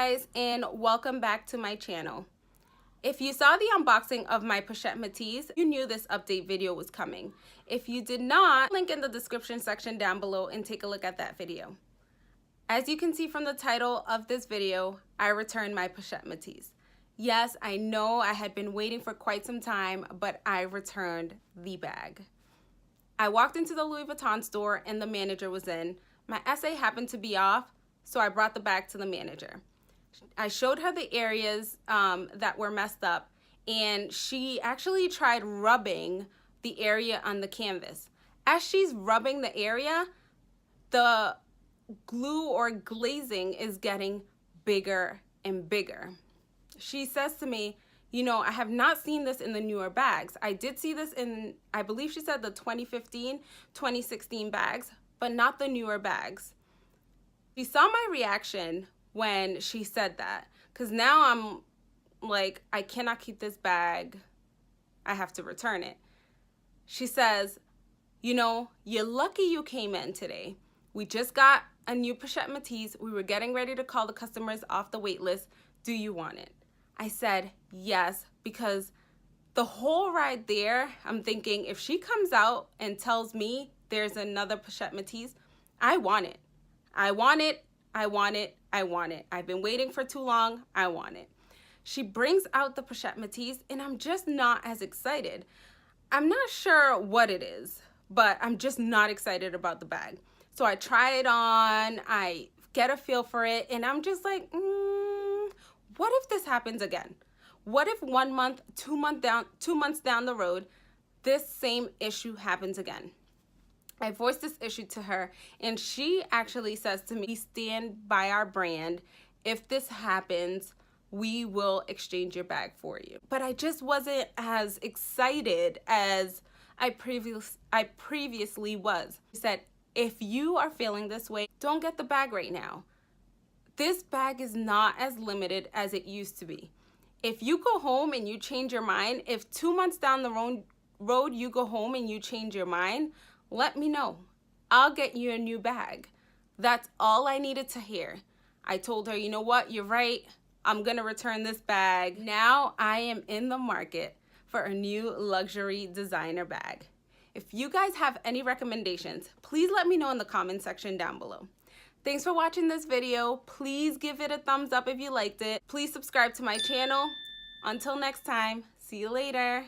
guys, and welcome back to my channel. If you saw the unboxing of my Pochette Metis, you knew this update video was coming. If you did not, link in the description section down below and take a look at that video. As you can see from the title of this video, I returned my Pochette Metis. Yes, I know I had been waiting for quite some time, but I returned the bag. I walked into the Louis Vuitton store and the manager was in. My essay happened to be off, so I brought the bag to the manager. I showed her the areas that were messed up, and she actually tried rubbing the area on the canvas. As she's rubbing the area, the glue or glazing is getting bigger and bigger. She says to me, you know, I have not seen this in the newer bags. I did see this in, I believe she said the 2015, 2016 bags, but not the newer bags. She saw my reaction when she said that, because now I'm like, I cannot keep this bag. I have to return it. She says, you know, you're lucky you came in today. We just got a new Pochette Metis. We were getting ready to call the customers off the wait list. Do you want it? I said yes, because the whole ride there, I'm thinking if she comes out and tells me there's another Pochette Metis, I want it. I want it. I want it. I want it. I've been waiting for too long. I want it. She brings out the Pochette Metis and I'm just not as excited. I'm not sure what it is, but I'm just not excited about the bag. So I try it on, I get a feel for it, and I'm just like, what if this happens again? What if 1 month, 2 months down the road, this same issue happens again? I voiced this issue to her, and she actually says to me, we stand by our brand. If this happens, we will exchange your bag for you. But I just wasn't as excited as I previously was. She said, if you are feeling this way, don't get the bag right now. This bag is not as limited as it used to be. If you go home and you change your mind, if 2 months down the road you go home and you change your mind, let me know. I'll get you a new bag. That's all I needed to hear. I told her, you know what, you're right. I'm gonna return this bag. Now I am in the market for a new luxury designer bag. If you guys have any recommendations, please let me know in the comment section down below. Thanks for watching this video. Please give it a thumbs up if you liked it. Please subscribe to my channel. Until next time, see you later.